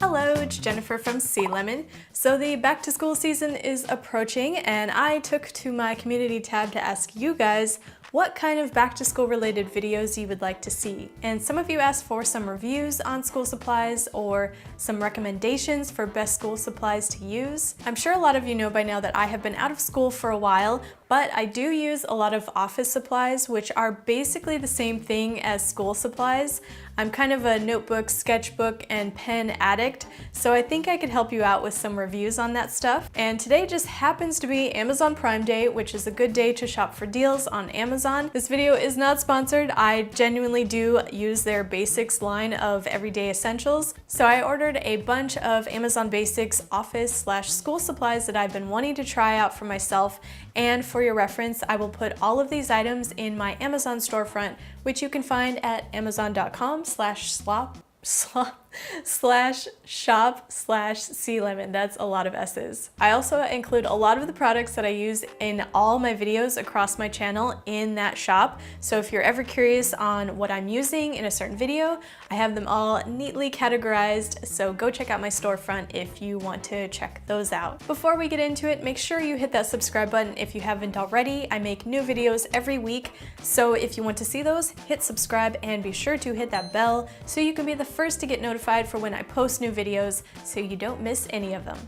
Hello, it's Jennifer from Sea Lemon. So the back to school season is approaching and I took to my community tab to ask you guys what kind of back to school related videos you would like to see. And some of you asked for some reviews on school supplies or some recommendations for best school supplies to use. I'm sure a lot of you know by now that I have been out of school for a while, but I do use a lot of office supplies, which are basically the same thing as school supplies. I'm kind of a notebook, sketchbook, and pen addict, so I think I could help you out with some reviews on that stuff. And today just happens to be Amazon Prime Day, which is a good day to shop for deals on Amazon. This video is not sponsored. I genuinely do use their basics line of everyday essentials. So I ordered a bunch of Amazon Basics office/school supplies that I've been wanting to try out for myself. And for your reference, I will put all of these items in my Amazon storefront, which you can find at amazon.com/shop/sealemon. That's a lot of S's. I also include a lot of the products that I use in all my videos across my channel in that shop. So if you're ever curious on what I'm using in a certain video, I have them all neatly categorized. So go check out my storefront if you want to check those out. Before we get into it, make sure you hit that subscribe button if you haven't already. I make new videos every week. So if you want to see those, hit subscribe and be sure to hit that bell so you can be the first to get notified for when I post new videos so you don't miss any of them.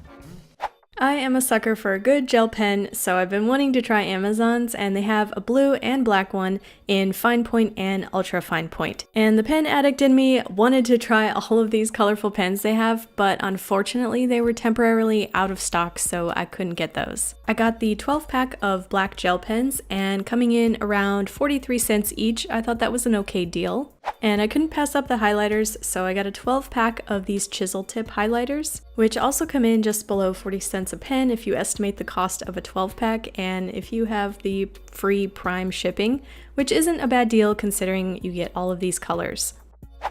I am a sucker for a good gel pen, so I've been wanting to try Amazon's, and they have a blue and black one in fine point and ultra fine point. And the pen addict in me wanted to try all of these colorful pens they have, but unfortunately they were temporarily out of stock, so I couldn't get those. I got the 12 pack of black gel pens, and coming in around 43 cents each, I thought that was an okay deal. And I couldn't pass up the highlighters, so I got a 12 pack of these chisel tip highlighters, which also come in just below 40 cents a pen if you estimate the cost of a 12 pack and if you have the free Prime shipping, which isn't a bad deal considering you get all of these colors.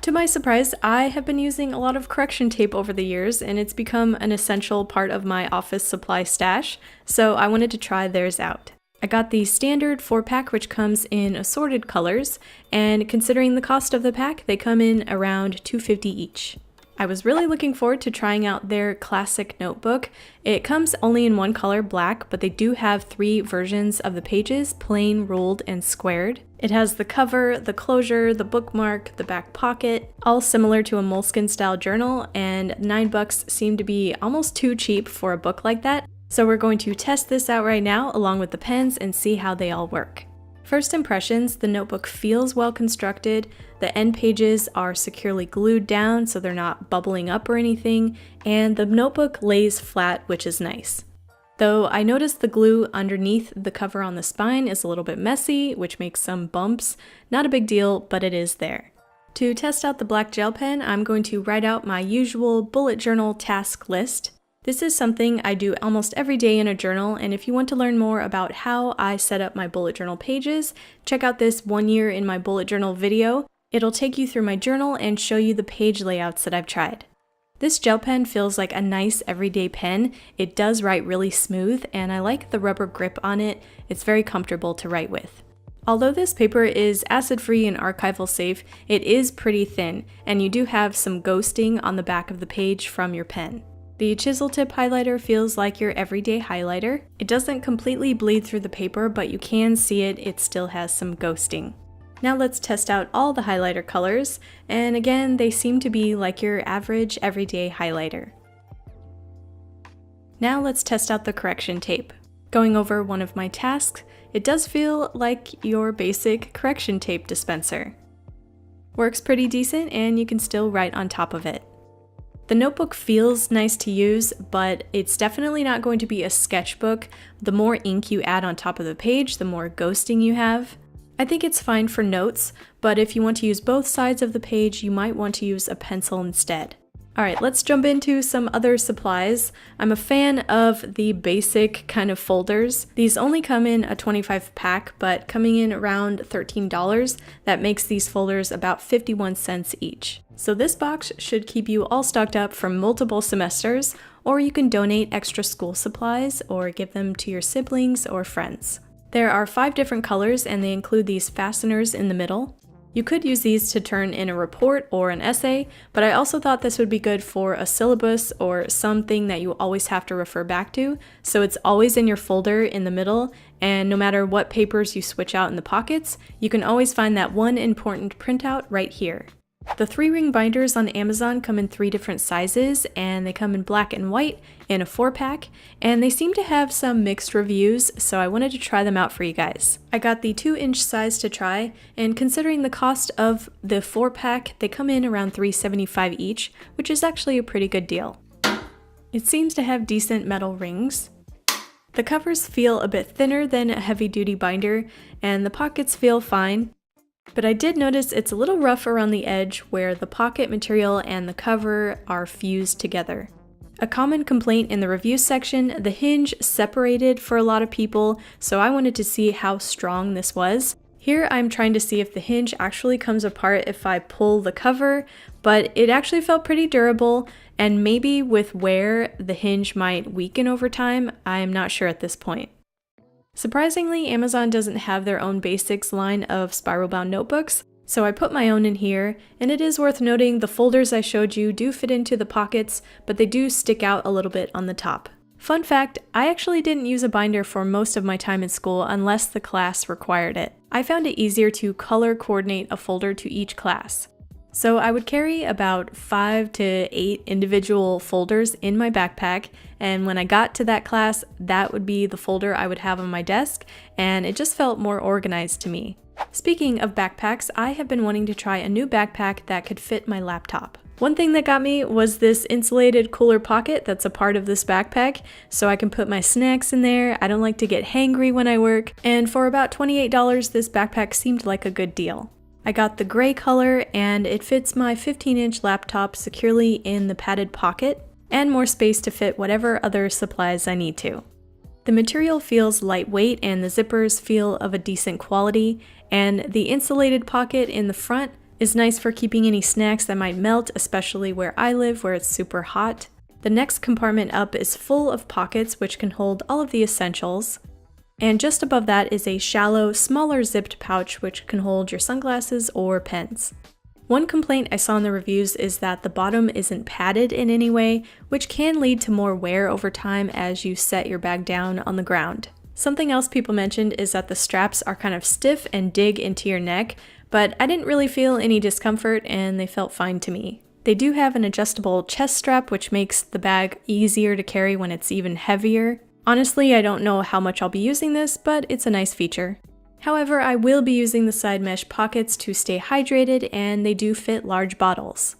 To my surprise, I have been using a lot of correction tape over the years and it's become an essential part of my office supply stash, so I wanted to try theirs out. I got the standard 4-pack, which comes in assorted colors, and considering the cost of the pack, they come in around $2.50 each. I was really looking forward to trying out their classic notebook. It comes only in one color, black, but they do have 3 versions of the pages, plain, ruled, and squared. It has the cover, the closure, the bookmark, the back pocket, all similar to a Moleskine style journal, and $9 seemed to be almost too cheap for a book like that. So we're going to test this out right now along with the pens and see how they all work. First impressions, the notebook feels well constructed, the end pages are securely glued down so they're not bubbling up or anything, and the notebook lays flat, which is nice. Though I noticed the glue underneath the cover on the spine is a little bit messy, which makes some bumps. Not a big deal, but it is there. To test out the black gel pen, I'm going to write out my usual bullet journal task list. This is something I do almost every day in a journal, and if you want to learn more about how I set up my bullet journal pages, check out this 1 year in my bullet journal video. It'll take you through my journal and show you the page layouts that I've tried. This gel pen feels like a nice everyday pen. It does write really smooth, and I like the rubber grip on it. It's very comfortable to write with. Although this paper is acid-free and archival safe, it is pretty thin, and you do have some ghosting on the back of the page from your pen. The chisel tip highlighter feels like your everyday highlighter. It doesn't completely bleed through the paper, but you can see it still has some ghosting. Now let's test out all the highlighter colors, and again, they seem to be like your average everyday highlighter. Now let's test out the correction tape. Going over one of my tasks, it does feel like your basic correction tape dispenser. Works pretty decent, and you can still write on top of it. The notebook feels nice to use, but it's definitely not going to be a sketchbook. The more ink you add on top of the page, the more ghosting you have. I think it's fine for notes, but if you want to use both sides of the page, you might want to use a pencil instead. Alright, let's jump into some other supplies. I'm a fan of the basic kind of folders. These only come in a 25 pack, but coming in around $13, that makes these folders about 51 cents each. So this box should keep you all stocked up for multiple semesters, or you can donate extra school supplies or give them to your siblings or friends. There are 5 different colors and they include these fasteners in the middle. You could use these to turn in a report or an essay, but I also thought this would be good for a syllabus or something that you always have to refer back to, so it's always in your folder in the middle, and no matter what papers you switch out in the pockets, you can always find that one important printout right here. The 3-ring binders on Amazon come in 3 different sizes, and they come in black and white in a 4-pack, and they seem to have some mixed reviews, so I wanted to try them out for you guys. I got the 2-inch size to try, and considering the cost of the 4-pack, they come in around $3.75 each, which is actually a pretty good deal. It seems to have decent metal rings. The covers feel a bit thinner than a heavy-duty binder, and the pockets feel fine. But I did notice it's a little rough around the edge where the pocket material and the cover are fused together. A common complaint in the review section, the hinge separated for a lot of people, so I wanted to see how strong this was. Here I'm trying to see if the hinge actually comes apart if I pull the cover, but it actually felt pretty durable, and maybe with wear the hinge might weaken over time. I am not sure at this point. Surprisingly, Amazon doesn't have their own basics line of spiral-bound notebooks, so I put my own in here, and it is worth noting the folders I showed you do fit into the pockets, but they do stick out a little bit on the top. Fun fact, I actually didn't use a binder for most of my time in school unless the class required it. I found it easier to color coordinate a folder to each class. So I would carry about 5 to 8 individual folders in my backpack, and when I got to that class, that would be the folder I would have on my desk, and it just felt more organized to me. Speaking of backpacks, I have been wanting to try a new backpack that could fit my laptop. One thing that got me was this insulated cooler pocket that's a part of this backpack, so I can put my snacks in there. I don't like to get hangry when I work, and for about $28, this backpack seemed like a good deal. I got the gray color, and it fits my 15-inch laptop securely in the padded pocket, and more space to fit whatever other supplies I need to. The material feels lightweight, and the zippers feel of a decent quality, and the insulated pocket in the front is nice for keeping any snacks that might melt, especially where I live where it's super hot. The next compartment up is full of pockets which can hold all of the essentials. And just above that is a shallow, smaller zipped pouch which can hold your sunglasses or pens. One complaint I saw in the reviews is that the bottom isn't padded in any way, which can lead to more wear over time as you set your bag down on the ground. Something else people mentioned is that the straps are kind of stiff and dig into your neck, but I didn't really feel any discomfort and they felt fine to me. They do have an adjustable chest strap which makes the bag easier to carry when it's even heavier. Honestly, I don't know how much I'll be using this, but it's a nice feature. However, I will be using the side mesh pockets to stay hydrated, and they do fit large bottles.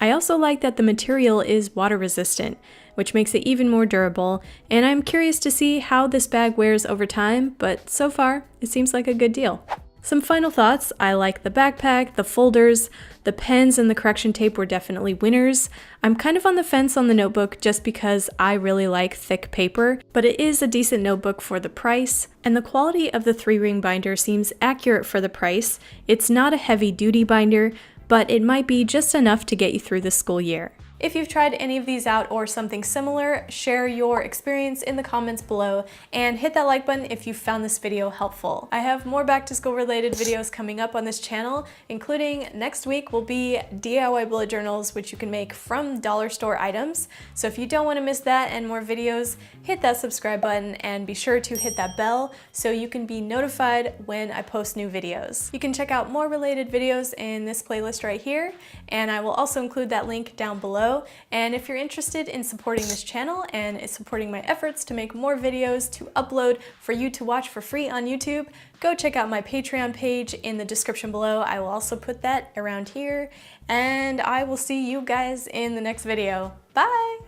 I also like that the material is water resistant, which makes it even more durable, and I'm curious to see how this bag wears over time, but so far, it seems like a good deal. Some final thoughts: I like the backpack, the folders, the pens and the correction tape were definitely winners. I'm kind of on the fence on the notebook just because I really like thick paper, but it is a decent notebook for the price, and the quality of the 3-ring binder seems accurate for the price. It's not a heavy-duty binder, but it might be just enough to get you through the school year. If you've tried any of these out or something similar, share your experience in the comments below and hit that like button if you found this video helpful. I have more back to school related videos coming up on this channel, including next week will be DIY bullet journals, which you can make from dollar store items. So if you don't want to miss that and more videos, hit that subscribe button and be sure to hit that bell so you can be notified when I post new videos. You can check out more related videos in this playlist right here, and I will also include that link down below. And if you're interested in supporting this channel and supporting my efforts to make more videos to upload for you to watch for free on YouTube, go check out my Patreon page in the description below. I will also put that around here, and I will see you guys in the next video. Bye!